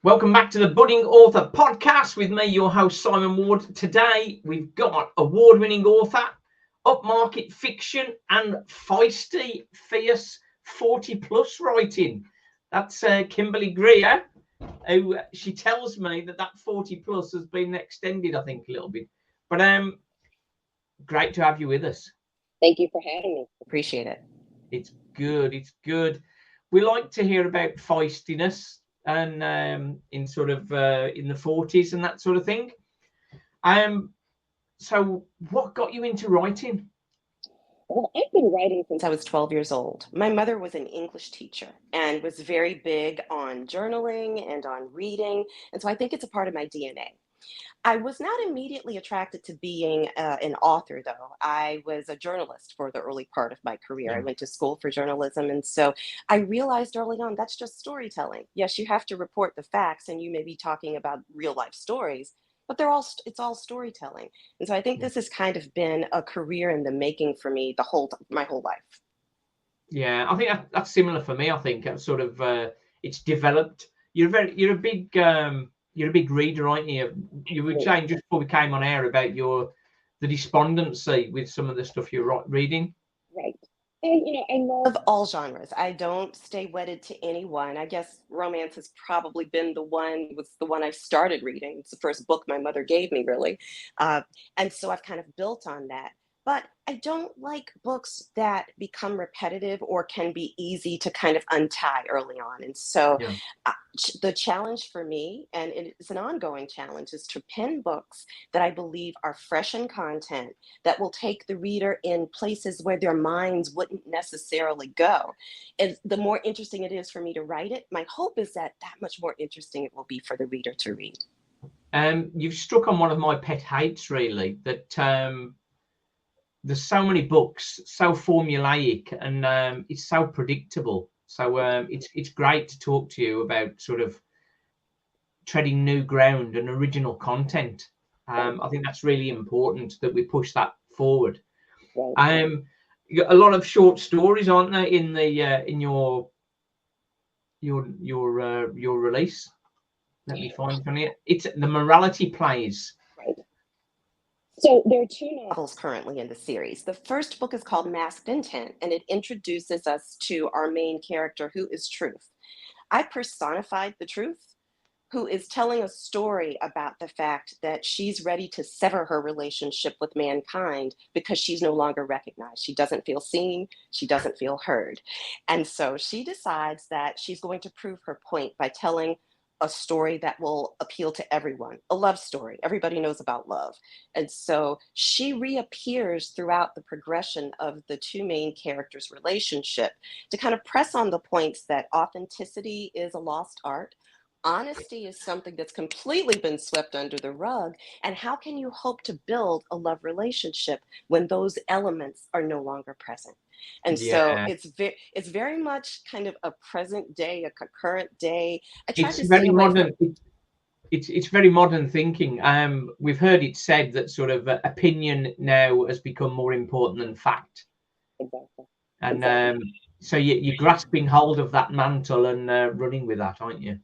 Welcome back to the Budding Author Podcast with me, your host, Simon Ward. Today, we've got award-winning author, upmarket fiction, and feisty, fierce 40-plus writing. That's Kimberly Greer, who she tells me that 40-plus has been extended, I think, a little bit. But great to have you with us. Thank you for having me. Appreciate it. It's good. It's good. We like to hear about feistiness and in sort of in the 40s and that sort of thing. So what got you into writing? Well, I've been writing since I was 12 years old. My mother was an English teacher and was very big on journaling and on reading. And so I think it's a part of my DNA. I was not immediately attracted to being an author, though. I was a journalist for the early part of my career. I went to school for journalism. And so I realized early on that's just storytelling. Yes, you have to report the facts and you may be talking about real life stories, but it's all storytelling. And so I think this has kind of been a career in the making for me my whole life. Yeah, I think that's similar for me. I think it's sort of it's developed. You're a big reader, aren't you? You were saying just before we came on air about the despondency with some of the stuff you're reading. Right. And, I love all genres. I don't stay wedded to any one. I guess romance has probably been the one I started reading. It's the first book my mother gave me, really. And so I've kind of built on that. But I don't like books that become repetitive or can be easy to kind of untie early on. And so the challenge for me, and it's an ongoing challenge, is to pen books that I believe are fresh in content, that will take the reader in places where their minds wouldn't necessarily go. And the more interesting it is for me to write it, my hope is that much more interesting it will be for the reader to read. You've struck on one of my pet hates, really, that there's so many books, so formulaic, and it's so predictable. So it's great to talk to you about sort of treading new ground and original content. I think that's really important that we push that forward. You got a lot of short stories, aren't there, in the in your release? Let me find from it. It's the morality plays. Right. So there are two novels currently in the series. The first book is called Masked Intent, and it introduces us to our main character, who is Truth. I personified the Truth, who is telling a story about the fact that she's ready to sever her relationship with mankind because she's no longer recognized. She doesn't feel seen. She doesn't feel heard. And so she decides that she's going to prove her point by telling a story that will appeal to everyone, a love story. Everybody knows about love. And so she reappears throughout the progression of the two main characters' relationship to kind of press on the points that authenticity is a lost art. Honesty is something that's completely been swept under the rug. And how can you hope to build a love relationship when those elements are no longer present? And so it's very much kind of a present day, a current day. It's very modern. It's very modern thinking. We've heard it said that sort of opinion now has become more important than fact. Exactly. And so you're grasping hold of that mantle and running with that, aren't you?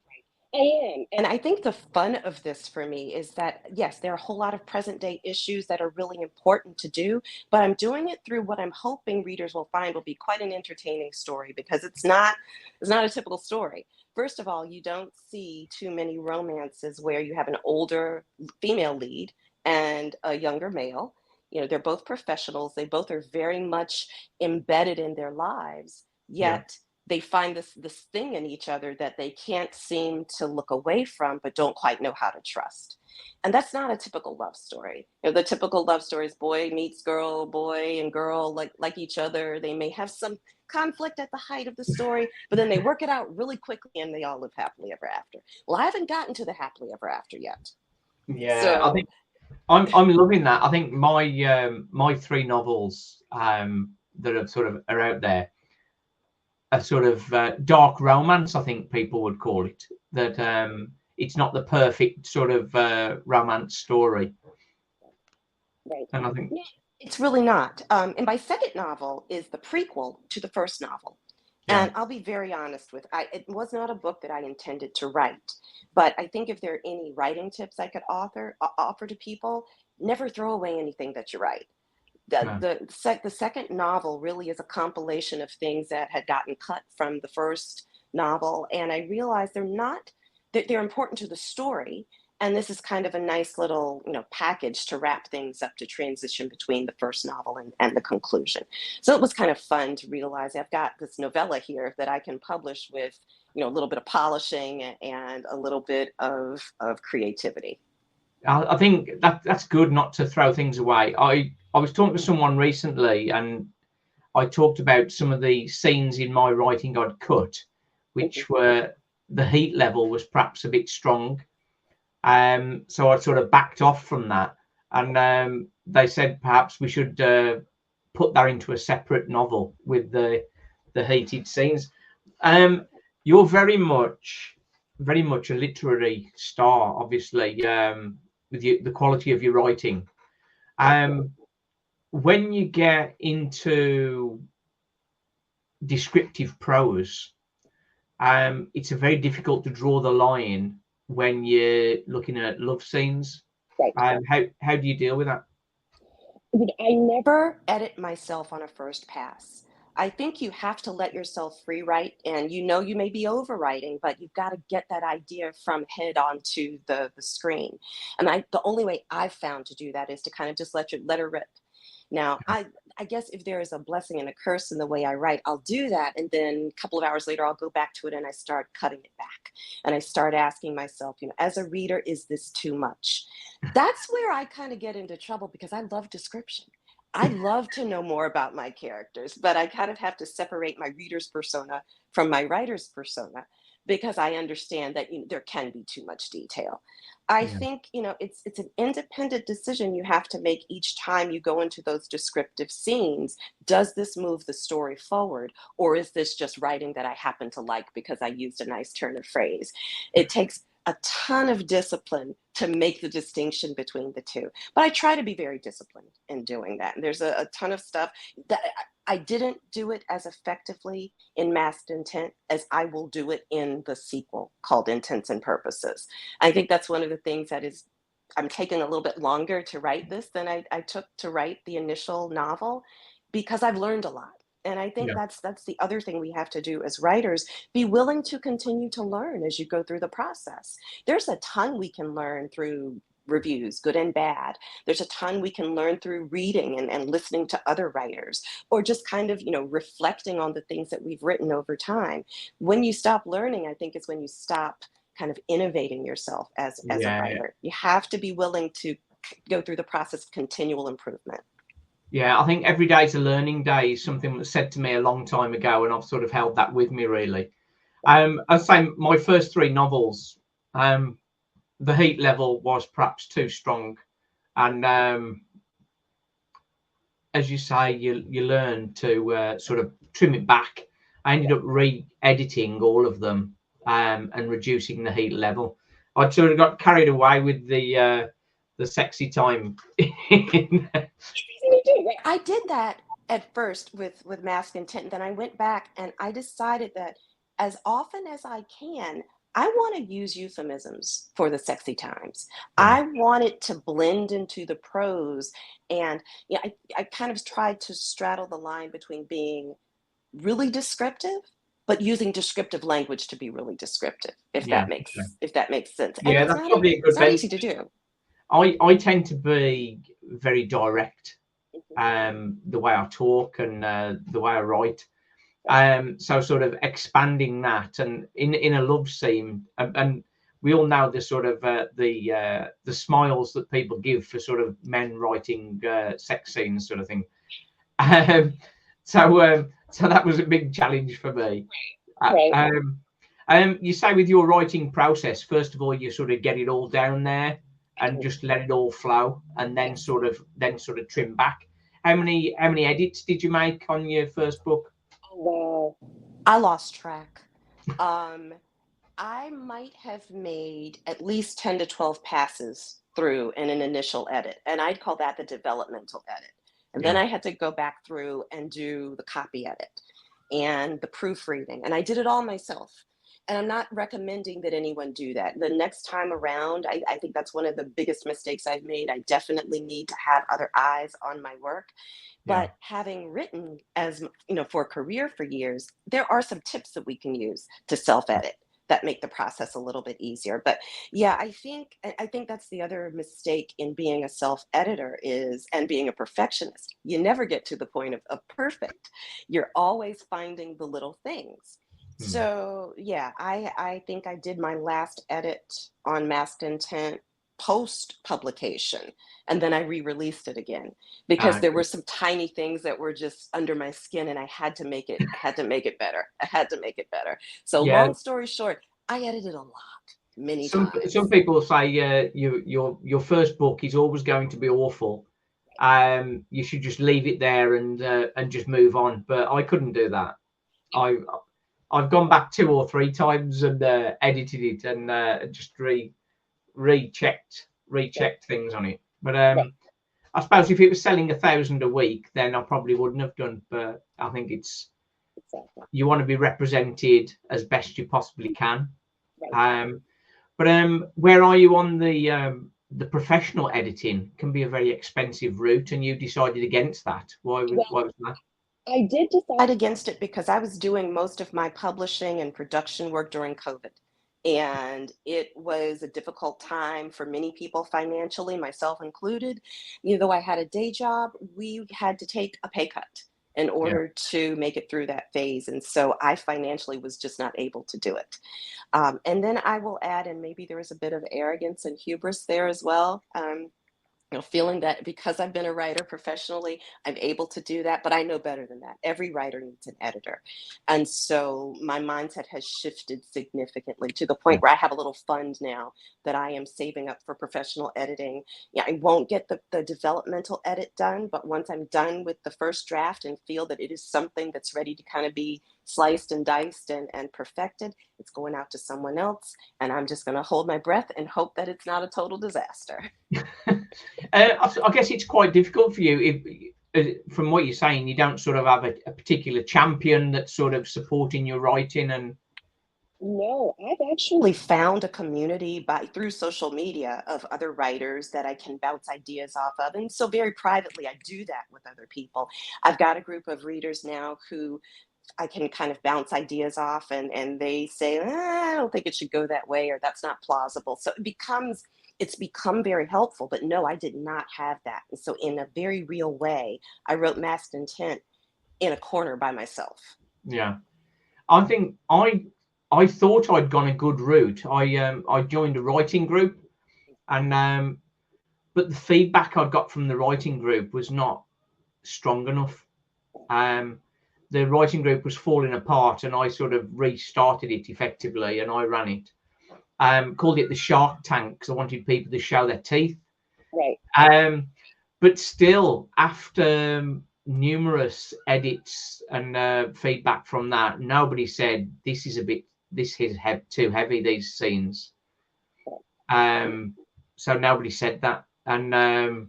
I am. And I think the fun of this for me is that, yes, there are a whole lot of present day issues that are really important to do, but I'm doing it through what I'm hoping readers will find will be quite an entertaining story, because it's not a typical story. First of all, you don't see too many romances where you have an older female lead and a younger male. They're both professionals. They both are very much embedded in their lives, yet they find this thing in each other that they can't seem to look away from, but don't quite know how to trust. And that's not a typical love story. The typical love story is boy meets girl, boy and girl like each other. They may have some conflict at the height of the story, but then they work it out really quickly and they all live happily ever after. Well, I haven't gotten to the happily ever after yet. Yeah, so I think I'm loving that. I think my three novels that are out there, a sort of dark romance, I think people would call it. That it's not the perfect sort of romance story. Right. And I think it's really not. And my second novel is the prequel to the first novel. Yeah. And I'll be very honest with, it was not a book that I intended to write, but I think if there are any writing tips I could offer to people, never throw away anything that you write. No. The second novel really is a compilation of things that had gotten cut from the first novel, and I realized they're important to the story, and this is kind of a nice little, package to wrap things up, to transition between the first novel and the conclusion. So it was kind of fun to realize I've got this novella here that I can publish with, a little bit of polishing and a little bit of creativity. I think that's good, not to throw things away. I was talking to someone recently, and I talked about some of the scenes in my writing I'd cut, which were, the heat level was perhaps a bit strong. So I sort of backed off from that, and they said perhaps we should put that into a separate novel with the heated scenes. You're very much a literary star, obviously, with the quality of your writing. When you get into descriptive prose, it's a very difficult to draw the line when you're looking at love scenes. Right. How do you deal with that? I never edit myself on a first pass. I think you have to let yourself free write, and you may be overwriting, but you've got to get that idea from head onto the screen. And the only way I've found to do that is to kind of just let her rip. Now, I guess if there is a blessing and a curse in the way I write, I'll do that. And then a couple of hours later, I'll go back to it and I start cutting it back. And I start asking myself, as a reader, is this too much? That's where I kind of get into trouble, because I love description. I love to know more about my characters, but I kind of have to separate my reader's persona from my writer's persona, because I understand that there can be too much detail. I Yeah. think, it's an independent decision you have to make each time you go into those descriptive scenes. Does this move the story forward, or is this just writing that I happen to like because I used a nice turn of phrase? It takes a ton of discipline to make the distinction between the two. But I try to be very disciplined in doing that. And there's a ton of stuff that I didn't do it as effectively in Masked Intent as I will do it in the sequel called Intents and Purposes. I think that's one of the things that is, I'm taking a little bit longer to write this than I took to write the initial novel, because I've learned a lot. And I think Yeah. that's the other thing we have to do as writers: be willing to continue to learn as you go through the process. There's a ton we can learn through reviews, good and bad. There's a ton we can learn through reading and listening to other writers, or just kind of, reflecting on the things that we've written over time. When you stop learning, I think, is when you stop kind of innovating yourself as a Yeah. writer. You have to be willing to go through the process of continual improvement. Yeah, I think every day's a learning day is something that was said to me a long time ago, and I've sort of held that with me, really. I'd say my first three novels, the heat level was perhaps too strong, and as you say, you learn to sort of trim it back. I ended up re-editing all of them, and reducing the heat level. I sort of got carried away with the sexy time. I did that at first with Mask Intent. Then I went back and I decided that as often as I can, I want to use euphemisms for the sexy times. Yeah, I want it to blend into the prose. And I kind of tried to straddle the line between being really descriptive, but using descriptive language to be really descriptive, if yeah, that okay. makes sense. And Yeah. That's probably a it's good not benefit. easy to do. I tend to be very direct, Mhm. the way I talk and the way I write. So sort of expanding that, and in a love scene, and we all know the sort of the smiles that people give for sort of men writing sex scenes, sort of thing. Um, so that was a big challenge for me. Uh, Right. um, you say with your writing process, first of all, you sort of get it all down there and just let it all flow, and then Yes. sort of trim back. How many edits did you make on your first book? Oh, wow. I lost track. Um, I might have made at least 10 to 12 passes through in an initial edit, and I'd call that the developmental edit. And then Yeah, I had to go back through and do the copy edit. and the proofreading. And I did it all myself. And I'm not recommending that anyone do that. The next time around, I think that's one of the biggest mistakes I've made. I definitely need to have other eyes on my work. Yeah. But having written as, for a career for years, there are some tips that we can use to self-edit that make the process a little bit easier. But yeah, I think that's the other mistake in being a self-editor is, and being a perfectionist. You never get to the point of perfect. You're always finding the little things. Hmm. So yeah, I think I did my last edit on Masked Intent post publication, and then I re-released it again because there Okay. were some tiny things that were just under my skin, and I had to make it better. I had to make it better. So Yeah. long story short, I edited a lot, many Some times. people say your first book is always going to be awful. You should just leave it there and just move on. But I couldn't do that. I I've gone back 2 or 3 times and edited it and just Right, rechecked things on it. But right, I suppose if it was selling 1,000 a week, then I probably wouldn't have done. But I think exactly. you want to be represented as best you possibly can. Right. Um, but where are you on the professional editing? Can be a very expensive route, and you decided against that. Well, Why was that? I did decide against it because I was doing most of my publishing and production work during COVID. And it was a difficult time for many people financially, myself included. Though I had a day job, we had to take a pay cut in Yeah. order to make it through that phase. And so I financially was just not able to do it. And then I will add, and maybe there was a bit of arrogance and hubris there as well. Feeling that because I've been a writer professionally, I'm able to do that, but I know better than that. Every writer needs an editor. And so my mindset has shifted significantly to the point where I have a little fund now that I am saving up for professional editing. Yeah, I won't get the developmental edit done, but once I'm done with the first draft and feel that it is something that's ready to kind of be sliced and diced and perfected, it's going out to someone else. And I'm just going to hold my breath and hope that it's not a total disaster. I guess it's quite difficult for you from what you're saying, you don't sort of have a particular champion that's sort of supporting your writing and No, I've actually found a community through social media of other writers that I can bounce ideas off of. And so very privately, I do that with other people. I've got a group of readers now who I can kind of bounce ideas off, and they say, I don't think it should go that way, or that's not plausible. So it's become very helpful. But no, I did not have that. And so in a very real way, I wrote Masked Intent in a corner by myself. yeah. I think I thought I'd gone a good route. I joined a writing group and but the feedback I got from the writing group was not strong enough. Um, the writing group was falling apart, and I sort of restarted it effectively, and I ran it. Called it the Shark Tank because I wanted people to show their teeth. Right. Um, but still, after numerous edits and feedback from that, nobody said this is too heavy, these scenes. So nobody said that. And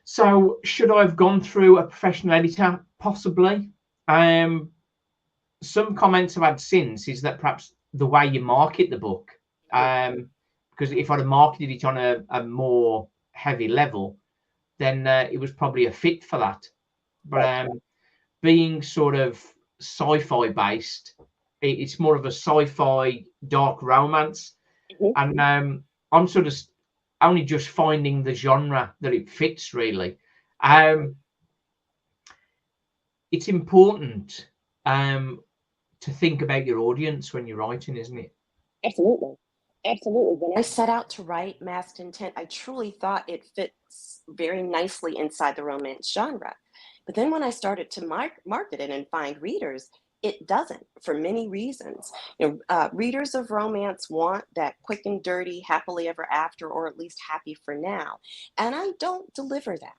so should I have gone through a professional editor? Possibly. Some comments I've had since is that perhaps the way you market the book, because if I'd have marketed it on a more heavy level, then it was probably a fit for that. But being sort of sci-fi based, it's more of a sci-fi dark romance, and I'm sort of only just finding the genre that it fits really. It's important to think about your audience when you're writing, isn't it? Absolutely. Absolutely. When I set out to write Masked Intent, I truly thought it fits very nicely inside the romance genre. But then when I started to market it and find readers, it doesn't for many reasons. Readers of romance want that quick and dirty, happily ever after, or at least happy for now. And I don't deliver that.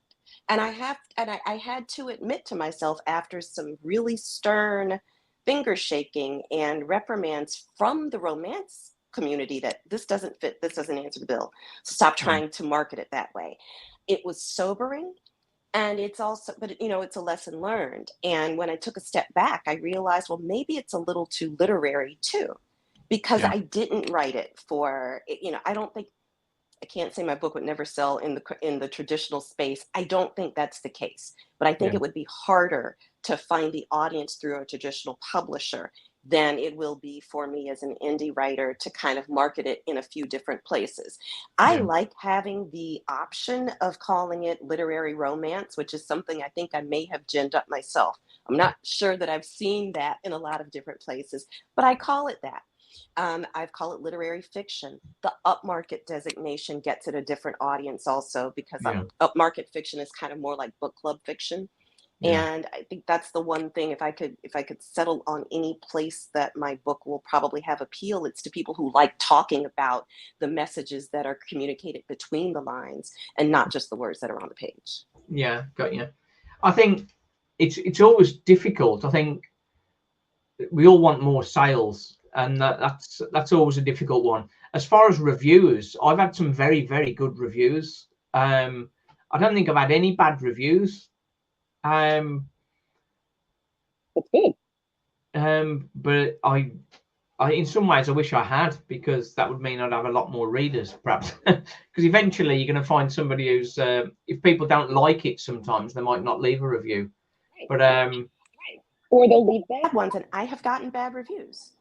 And I had to admit to myself after some really stern finger shaking and reprimands from the romance community that this doesn't fit, this doesn't answer the bill. So stop Yeah. trying to market it that way. It was sobering, And it's also, but it's a lesson learned. And when I took a step back, I realized, well, maybe it's a little too literary too, because Yeah. I didn't write it for, I don't think, I can't say my book would never sell in the traditional space. I don't think that's the case, but I think Yeah. it would be harder to find the audience through a traditional publisher than it will be for me as an indie writer to kind of market it in a few different places. I Yeah. like having the option of calling it literary romance, which is something I think I may have ginned up myself. I'm not sure that I've seen that in a lot of different places, but I call it that. I've called it literary fiction. The upmarket designation gets it a different audience also, because Yeah. upmarket fiction is kind of more like book club fiction. Yeah. And I think that's the one thing, if I could settle on any place that my book will probably have appeal, it's to people who like talking about the messages that are communicated between the lines and not just the words that are on the page. Yeah. Got you. I think it's always difficult. I think we all want more sales, and that's always a difficult one. As far as reviews, I've had some very, very good reviews. I don't think I've had any bad reviews. That's good. But I in some ways I wish I had, because that would mean I'd have a lot more readers, perhaps. Because eventually you're going to find somebody who's if people don't like it, sometimes they might not leave a review. But Or they'll leave bad ones, and I have gotten bad reviews,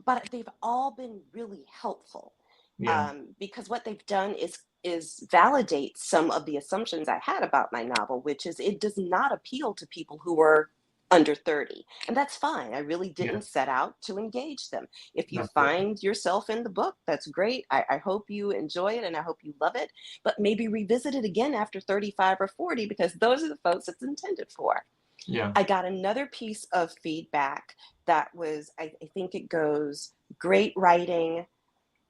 but they've all been really helpful, yeah, because what they've done is validate some of the assumptions I had about my novel, which is it does not appeal to people who are under 30, and that's fine. I really yeah, didn't set out to engage them. If you that's it. find yourself in the book, that's great. I hope you enjoy it and I hope you love it, but maybe revisit it again after 35 or 40, because those are the folks it's intended for. Yeah, I got another piece of feedback that was, I think it goes, great writing,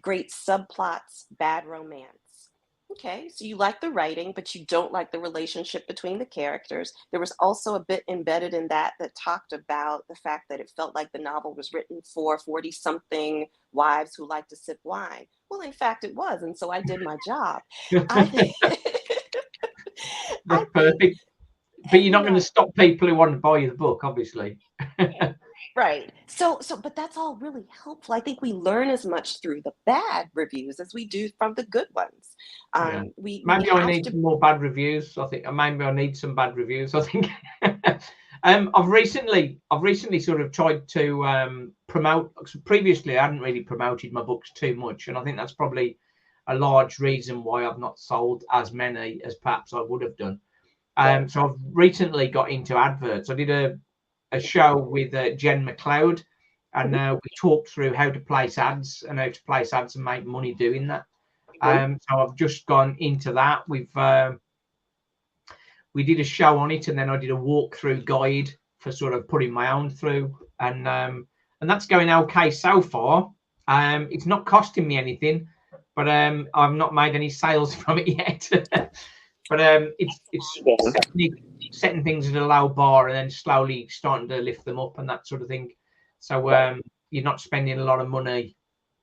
great subplots, bad romance. Okay, so you like the writing, but you don't like the relationship between the characters. There was also a bit embedded in that talked about the fact that it felt like the novel was written for 40-something wives who like to sip wine. Well, in fact, it was, and so I did my job. I think, I that's think, perfect. But and you're not going to stop people who want to buy you the book, obviously. right. So, but that's all really helpful. I think we learn as much through the bad reviews as we do from the good ones. Yeah. We Maybe I have need to. some more bad reviews. I think maybe I need some bad reviews. I think. I've recently sort of tried to promote. Previously, I hadn't really promoted my books too much, and I think that's probably a large reason why I've not sold as many as perhaps I would have done. So I've recently got into adverts. I did a show with Jen McLeod, and we talked through how to place ads and how to place ads and make money doing that. So I've just gone into that. We did a show on it, and then I did a walkthrough guide for sort of putting my own through, and that's going okay so far. It's not costing me anything, but I've not made any sales from it yet. But it's setting things at a low bar and then slowly starting to lift them up and that sort of thing. So you're not spending a lot of money,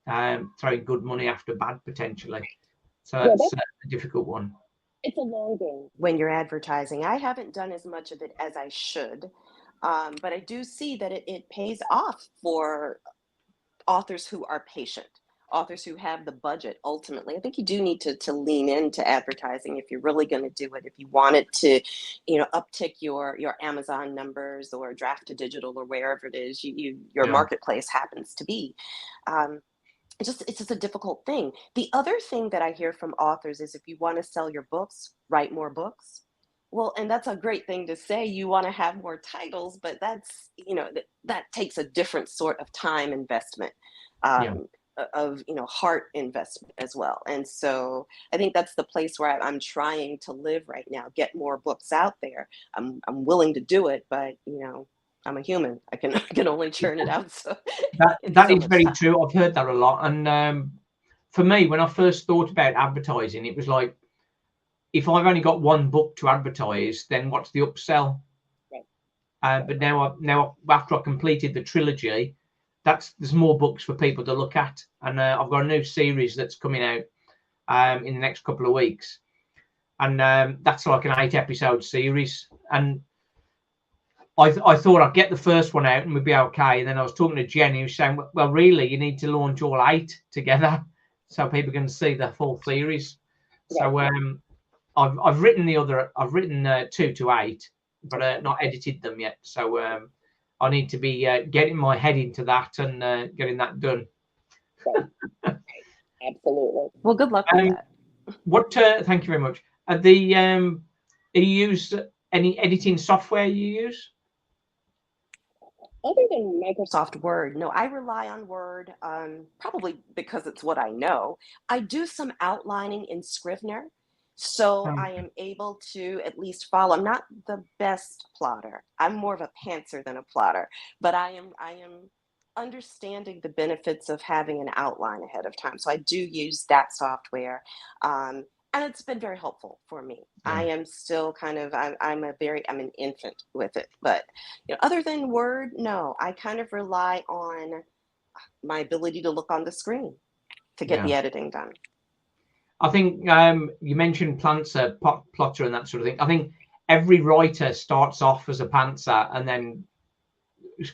throwing good money after bad potentially. So that's a difficult one. It's a long game when you're advertising. I haven't done as much of it as I should, but I do see that it pays off for authors who are patient, authors who have the budget. Ultimately, I think you do need to lean into advertising if you're really going to do it. If you want it to, uptick your Amazon numbers or Draft to Digital or wherever it is your Yeah, marketplace happens to be. Um, it's just a difficult thing. The other thing that I hear from authors is, if you want to sell your books, write more books. Well, and that's a great thing to say. You want to have more titles, but that's, that takes a different sort of time investment, yeah, of, heart investment as well. And so I think that's the place where I'm trying to live right now, get more books out there. I'm willing to do it, but, I'm a human. I can I can only churn it out so in that so is much very time. true. I've heard that a lot, and for me, when I first thought about advertising, it was like, if I've only got one book to advertise, then what's the upsell? But now after I completed the trilogy, there's more books for people to look at, and I've got a new series that's coming out in the next couple of weeks. and that's like an 8-episode series. And I thought I'd get the first one out and we'd be okay. And then I was talking to Jen, who was saying, well, really, you need to launch all 8 together so people can see the full series. So I've written 2 to 8, but not edited them yet. So I need to be getting my head into that and getting that done. Right. Absolutely. Well, good luck with that. Thank you very much. Do you use any editing software you use? Other than Microsoft Word, no, I rely on Word, probably because it's what I know. I do some outlining in Scrivener, so I am able to at least follow. I'm not the best plotter. I'm more of a pantser than a plotter, but I am understanding the benefits of having an outline ahead of time. So I do use that software. And it's been very helpful for me. Yeah. I am still kind of, I'm an infant with it, but other than Word, no, I kind of rely on my ability to look on the screen to get the editing done. I think you mentioned plotter and that sort of thing. I think every writer starts off as a pantser and then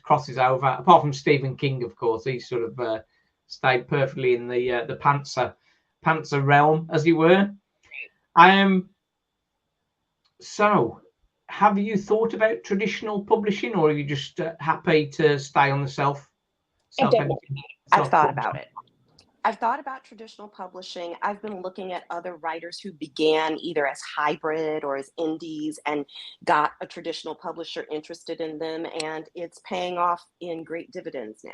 crosses over, apart from Stephen King, of course. He sort of stayed perfectly in the pantser realm, as you were. So have you thought about traditional publishing, or are you just happy to stay on the self I've thought about it. I've thought about traditional publishing. I've been looking at other writers who began either as hybrid or as indies and got a traditional publisher interested in them, and it's paying off in great dividends now.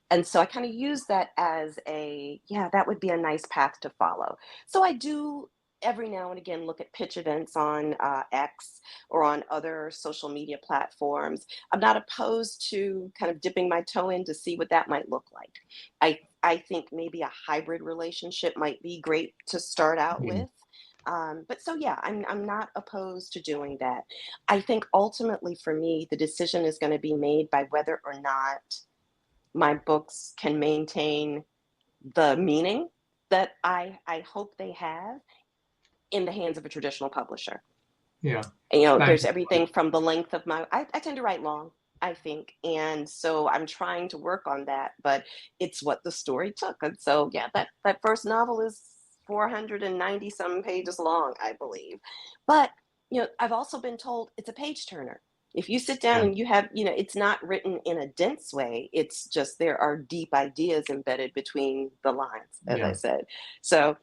And so I kind of use that as that would be a nice path to follow. So I do every now and again look at pitch events on X or on other social media platforms. I'm not opposed to kind of dipping my toe in to see what that might look like. I think maybe a hybrid relationship might be great to start out with. But so, I'm not opposed to doing that. I think ultimately for me, the decision is going to be made by whether or not my books can maintain the meaning that I hope they have in the hands of a traditional publisher. Yeah. And, there's everything from the length of I tend to write long, I think. And so I'm trying to work on that, but it's what the story took. And so, that first novel is 490 some pages long, I believe. But, I've also been told it's a page turner. If you sit down and you have, it's not written in a dense way. It's just there are deep ideas embedded between the lines, as I said. So,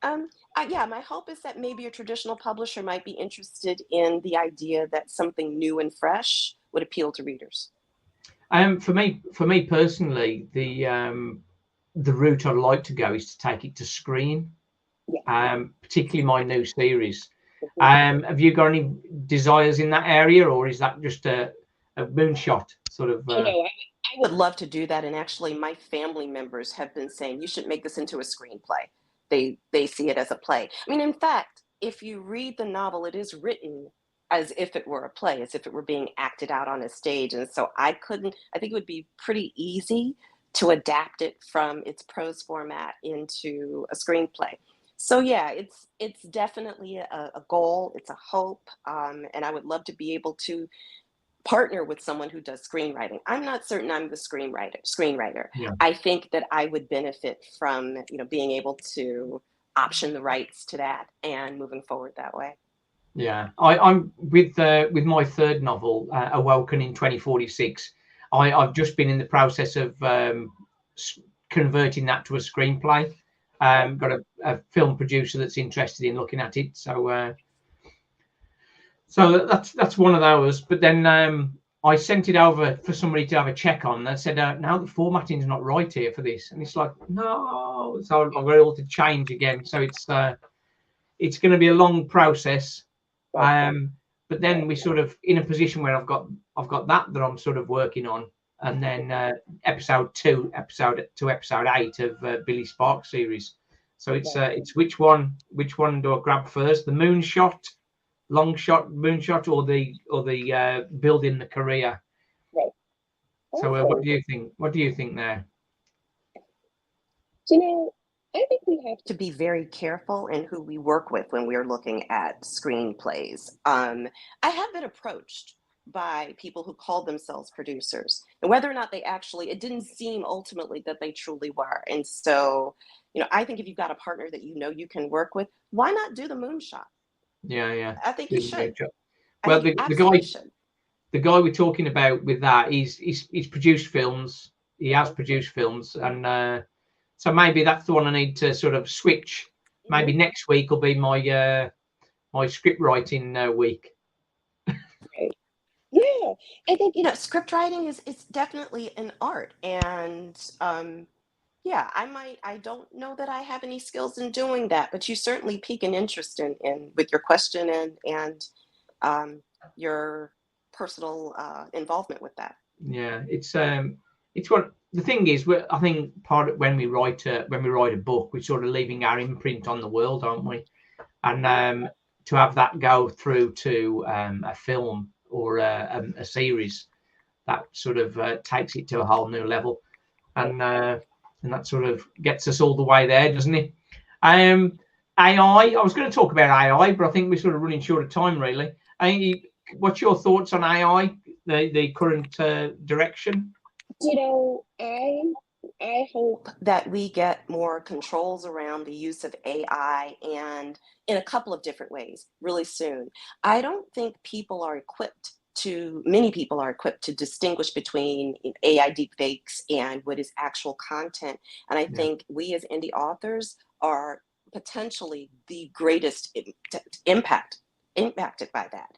my hope is that maybe a traditional publisher might be interested in the idea that something new and fresh would appeal to readers. For me personally, the route I'd like to go is to take it to screen. Particularly my new series. Have you got any desires in that area, or is that just a moonshot sort of? No, I would love to do that. And actually, my family members have been saying you should make this into a screenplay. They see it as a play. I mean, in fact, if you read the novel, it is written as if it were a play, as if it were being acted out on a stage. And so I think it would be pretty easy to adapt it from its prose format into a screenplay. So it's definitely a goal. It's a hope. And I would love to be able to partner with someone who does screenwriting. I'm not certain I'm the screenwriter. I think that I would benefit from, being able to option the rights to that and moving forward that way. Yeah, I'm with my third novel, Awoken in 2046. I've just been in the process of converting that to a screenplay. Got a film producer that's interested in looking at it. So that's one of those. But then I sent it over for somebody to have a check on. They said, now the formatting's not right here for this. And it's like, no. So I've got it all to change again. So it's going to be a long process. But then we sort of in a position where I've got that I'm sort of working on. And then episode 2 to episode 8 of Billy Sparks series. So it's which one do I grab first? The moonshot, long shot, moonshot, or the building the career. Right. So what do you think? What do you think there? I think we have to be very careful in who we work with when we're looking at screenplays. I have been approached by people who called themselves producers, and whether or not they actually, it didn't seem ultimately that they truly were. And so, I think if you've got a partner that you can work with, why not do the moonshot? Yeah. I think you should. I Well, think you absolutely should. The guy we're talking about with that, he's produced films. He has produced films, and so maybe that's the one I need to sort of switch. Maybe next week will be my my script writing week. Right. Yeah, I think script writing is definitely an art, and yeah, I don't know that I have any skills in doing that, but you certainly pique an interest in with your question and your personal involvement with that. Yeah, it's what the thing is. I think part of when we write a book, we're sort of leaving our imprint on the world, aren't we? And to have that go through to a film or a series, that sort of takes it to a whole new level, and that sort of gets us all the way there, doesn't it? AI. I was going to talk about AI, but I think we're sort of running short of time, really. What's your thoughts on AI, the current direction? I hope that we get more controls around the use of AI, and in a couple of different ways really soon. I don't think many people are equipped to distinguish between AI deepfakes and what is actual content. And I think we as indie authors are potentially the greatest impacted by that.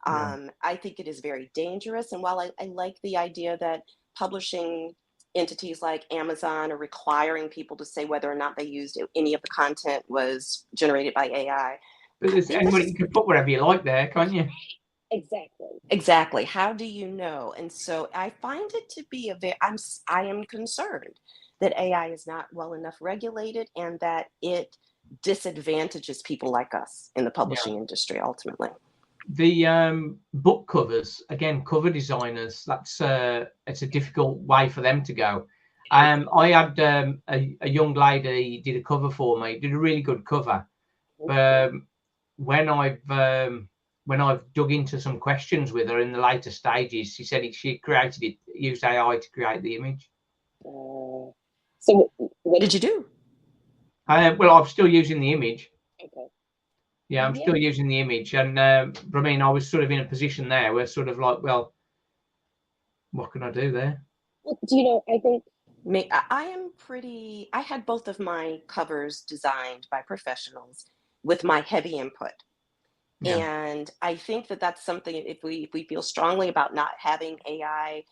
I think it is very dangerous. And while I like the idea that publishing entities like Amazon are requiring people to say whether or not they used any of the content was generated by AI. But you can put whatever you like there, can't you? Exactly. How do you know? And so I find it to be I am concerned that AI is not well enough regulated and that it disadvantages people like us in the publishing industry ultimately. The book covers, again, cover designers, it's a difficult way for them to go. I had a young lady did a cover for me, did a really good cover, but when I've dug into some questions with her in the later stages, she said she created it, used AI to create the image. So what did you do? Well, I'm still using the image. Okay. Yeah, I'm still using the image, and but I mean, I was sort of in a position there where sort of like, well, what can I do there? Well, I think I had both of my covers designed by professionals with my heavy input. Yeah. And I think that that's something, if we feel strongly about not having AI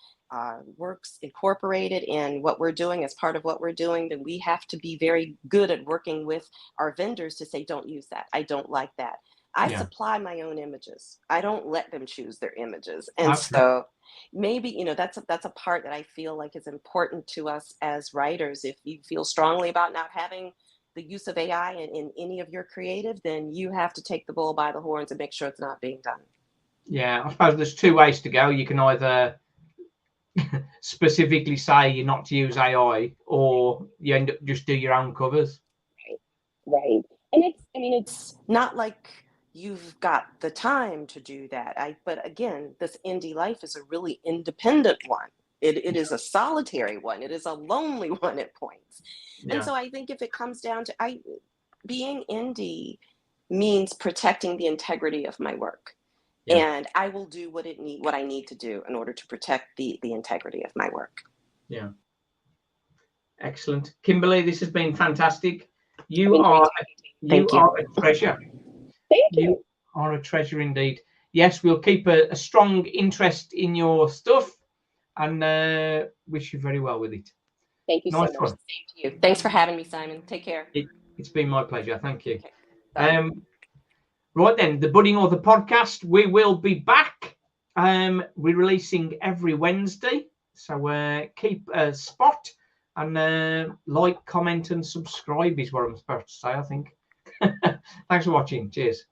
works incorporated in what we're doing as part of what we're doing, then we have to be very good at working with our vendors to say, don't use that. I don't like that. I supply my own images. I don't let them choose their images. And so maybe, that's a part that I feel like is important to us as writers. If you feel strongly about not having the use of AI in any of your creative, then you have to take the bull by the horns and make sure it's not being done. Yeah, I suppose there's two ways to go. You can either specifically say you're not to use AI, or you end up just do your own covers. Right. And it's not like you've got the time to do that. But again, this indie life is a really independent one. It is a solitary one. It is a lonely one at points. And so I think if it comes down to being indie means protecting the integrity of my work. And I will do what I need to do in order to protect the integrity of my work. Yeah. Excellent. Kimberly, this has been fantastic. You are a treasure. Thank you. You are a treasure indeed. Yes, we'll keep a strong interest in your stuff, and wish you very well with it. Thank you so much. Same to you. Thanks for having me, Simon. Take care. It's been my pleasure. Thank you. Okay. Right then, the Budding Author podcast, we will be back. We're releasing every Wednesday, so keep a spot and like, comment, and subscribe is what I'm supposed to say, I think. Thanks for watching. Cheers.